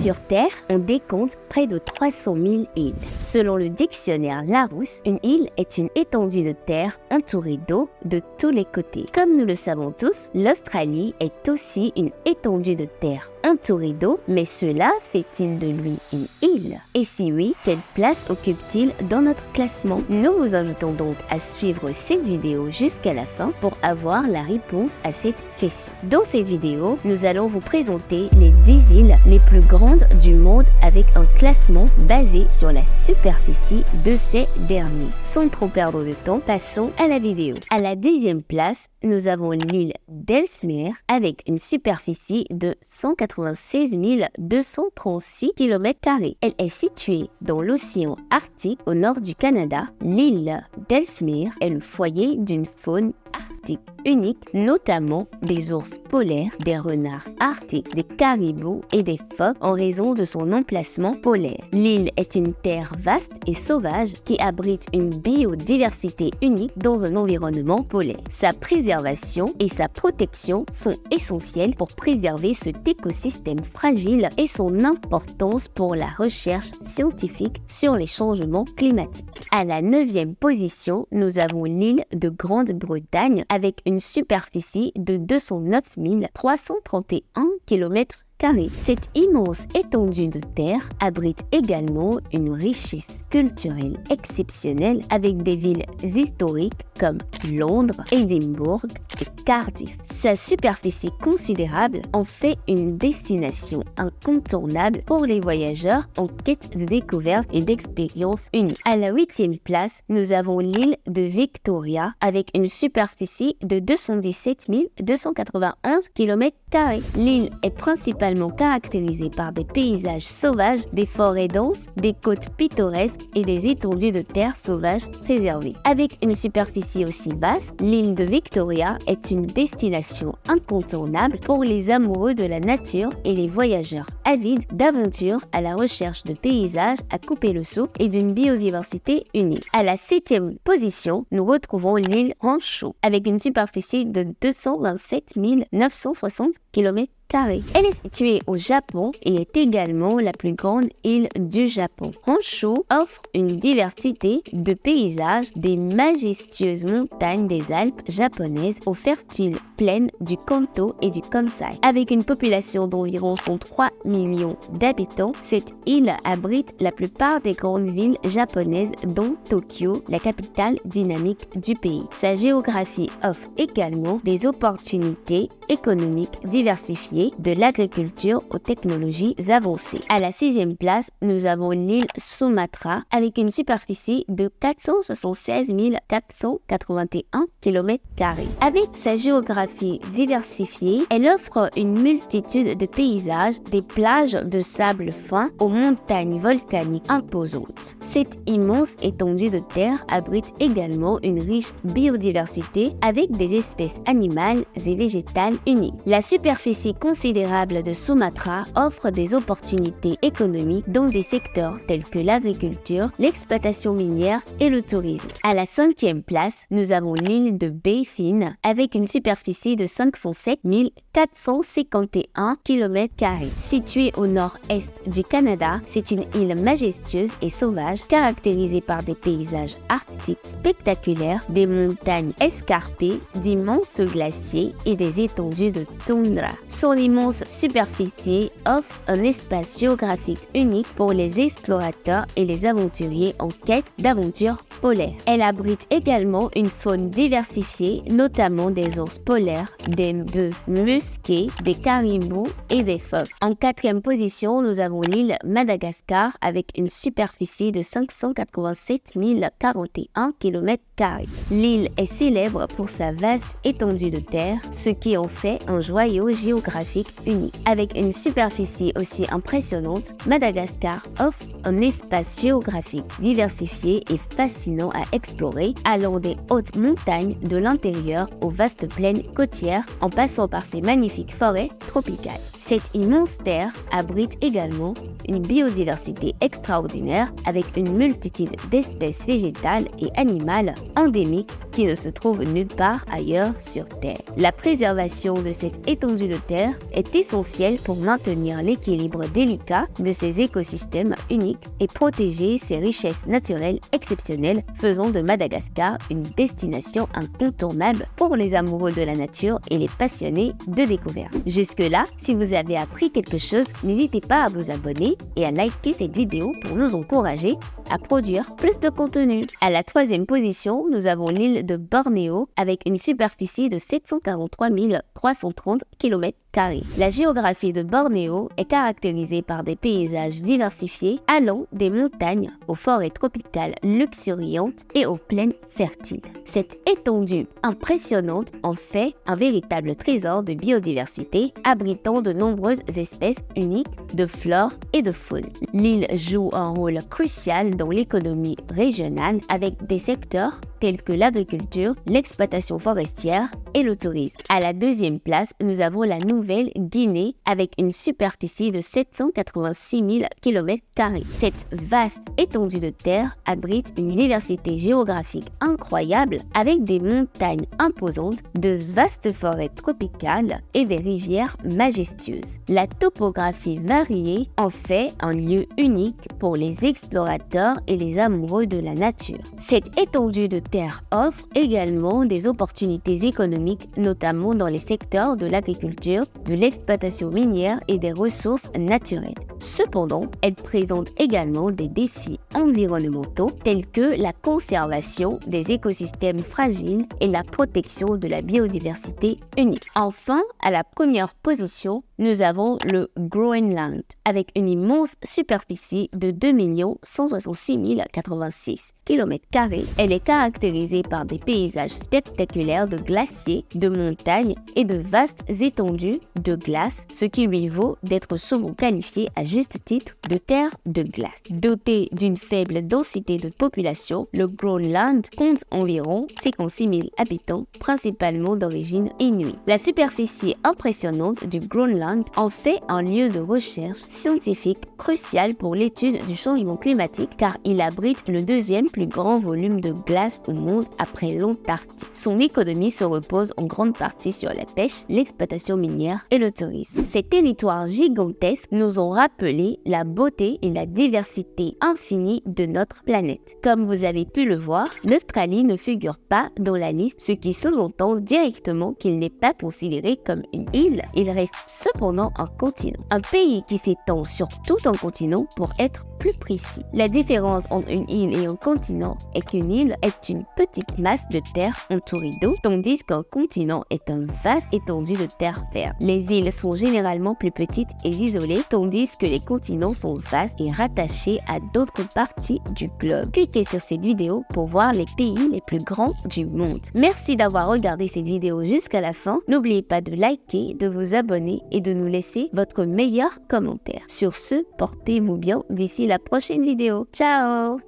Sur Terre, on décompte près de 300 000 îles. Selon le dictionnaire Larousse, une île est une étendue de terre entourée d'eau de tous les côtés. Comme nous le savons tous, l'Australie est aussi une étendue de terre entourée d'eau, mais cela fait-il de lui une île? Et si oui, quelle place occupe-t-il dans notre classement? Nous vous invitons donc à suivre cette vidéo jusqu'à la fin pour avoir la réponse à cette question. Dans cette vidéo, nous allons vous présenter les 10 îles les plus grandes du monde avec un classement basé sur la superficie de ces derniers. Sans trop perdre de temps, passons à la vidéo. À la 10e place, nous avons l'île d'Ellesmere avec une superficie de 196 236 km². Elle est située dans l'océan Arctique au nord du Canada. L'île d'Ellesmere est le foyer d'une faune arctique unique, notamment des ours polaires, des renards arctiques, des caribous et des phoques en raison de son emplacement polaire. L'île est une terre vaste et sauvage qui abrite une biodiversité unique dans un environnement polaire. Sa préservation et sa protection sont essentielles pour préserver cet écosystème fragile et son importance pour la recherche scientifique sur les changements climatiques. À la 9e position, nous avons l'île de Grande-Bretagne avec une superficie de 209 331 km². Cette immense étendue de terre abrite également une richesse culturelle exceptionnelle avec des villes historiques comme Londres, Édimbourg et Cardiff. Sa superficie considérable en fait une destination incontournable pour les voyageurs en quête de découvertes et d'expériences uniques. À la 8e place, nous avons l'île de Victoria avec une superficie de 217 291 km². L'île est principalement caractérisée par des paysages sauvages, des forêts denses, des côtes pittoresques et des étendues de terre sauvages préservées. Avec une superficie aussi vaste, l'île de Victoria est une destination incontournable pour les amoureux de la nature et les voyageurs avides d'aventures à la recherche de paysages à couper le souffle et d'une biodiversité unique. À la 7e position, nous retrouvons l'île Honshu avec une superficie de 227 960 km². Elle est située au Japon et est également la plus grande île du Japon. Honshu offre une diversité de paysages, des majestueuses montagnes des Alpes japonaises aux fertiles plaines du Kanto et du Kansai. Avec une population d'environ 103 millions d'habitants, cette île abrite la plupart des grandes villes japonaises dont Tokyo, la capitale dynamique du pays. Sa géographie offre également des opportunités économiques diversifiées de l'agriculture aux technologies avancées. À la 6e place, nous avons l'île Sumatra avec une superficie de 476 481 km². Avec sa géographie diversifiée, elle offre une multitude de paysages, des plages de sable fin aux montagnes volcaniques imposantes. Cette immense étendue de terre abrite également une riche biodiversité avec des espèces animales et végétales uniques. La superficie considérable de Sumatra offre des opportunités économiques dans des secteurs tels que l'agriculture, l'exploitation minière et le tourisme. À la 5e place, nous avons l'île de Baffin avec une superficie de 507 451 km². Située au nord-est du Canada, c'est une île majestueuse et sauvage caractérisée par des paysages arctiques spectaculaires, des montagnes escarpées, d'immenses glaciers et des étendues de toundra. Son immense superficie offre un espace géographique unique pour les explorateurs et les aventuriers en quête d'aventures polaires. Elle abrite également une faune diversifiée, notamment des ours polaires, des bœufs musqués, des caribous et des phoques. En 4e position, nous avons l'île Madagascar avec une superficie de 587 041 km². L'île est célèbre pour sa vaste étendue de terre, ce qui en fait un joyau géographique unique. Avec une superficie aussi impressionnante, Madagascar offre un espace géographique diversifié et fascinant à explorer, allant des hautes montagnes de l'intérieur aux vastes plaines côtières en passant par ses magnifiques forêts tropicales. Cette immense terre abrite également une biodiversité extraordinaire avec une multitude d'espèces végétales et animales endémiques qui ne se trouvent nulle part ailleurs sur Terre. La préservation de cette étendue de terre est essentielle pour maintenir l'équilibre délicat de ces écosystèmes uniques et protéger ces richesses naturelles exceptionnelles, faisant de Madagascar une destination incontournable pour les amoureux de la nature et les passionnés de découverte. Jusque-là, si vous avez appris quelque chose, n'hésitez pas à vous abonner et à liker cette vidéo pour nous encourager à produire plus de contenu. À la 3e position, nous avons l'île de Bornéo avec une superficie de 743 330 km². La géographie de Bornéo est caractérisée par des paysages diversifiés allant des montagnes aux forêts tropicales luxuriantes et aux plaines fertiles. Cette étendue impressionnante en fait un véritable trésor de biodiversité abritant de nombreuses espèces uniques de flore et de faune. L'île joue un rôle crucial dans l'économie régionale avec des secteurs tels que l'agriculture, l'exploitation forestière et le tourisme. À la 2e place, nous avons la Nouvelle-Guinée avec une superficie de 786 000 km². Cette vaste étendue de terre abrite une diversité géographique incroyable avec des montagnes imposantes, de vastes forêts tropicales et des rivières majestueuses. La topographie variée en fait un lieu unique pour les explorateurs et les amoureux de la nature. Cette étendue de terre offre également des opportunités économiques, notamment dans les secteurs de l'agriculture, de l'exploitation minière et des ressources naturelles. Cependant, elle présente également des défis environnementaux tels que la conservation des écosystèmes fragiles et la protection de la biodiversité unique. Enfin, à la 1re position, nous avons le Groenland avec une immense superficie de 2 166 086 km². Elle est caractérisée par des paysages spectaculaires de glaciers, de montagnes et de vastes étendues de glace, ce qui lui vaut d'être souvent qualifié à juste titre de terre de glace. Doté d'une faible densité de population, le Groenland compte environ 56 000 habitants, principalement d'origine inuit. La superficie impressionnante du Groenland en fait un lieu de recherche scientifique crucial pour l'étude du changement climatique car il abrite le 2e plus grand volume de glace au monde après l'Antarctique. Son économie se repose en grande partie sur la pêche, l'exploitation minière et le tourisme. Ces territoires gigantesques nous ont rappelé la beauté et la diversité infinie de notre planète. Comme vous avez pu le voir, l'Australie ne figure pas dans la liste, ce qui sous-entend directement qu'il n'est pas considéré comme une île. Il reste cependant un continent. Un pays qui s'étend sur tout un continent pour être plus précis. La différence entre une île et un continent est qu'une île est une petite masse de terre entourée d'eau, tandis qu'un continent est un vaste étendue de terre ferme. Les îles sont généralement plus petites et isolées, tandis que les continents sont vastes et rattachés à d'autres parties du globe. Cliquez sur cette vidéo pour voir les pays les plus grands du monde. Merci d'avoir regardé cette vidéo jusqu'à la fin. N'oubliez pas de liker, de vous abonner et de nous laisser votre meilleur commentaire. Sur ce, portez-vous bien d'ici la prochaine vidéo. Ciao!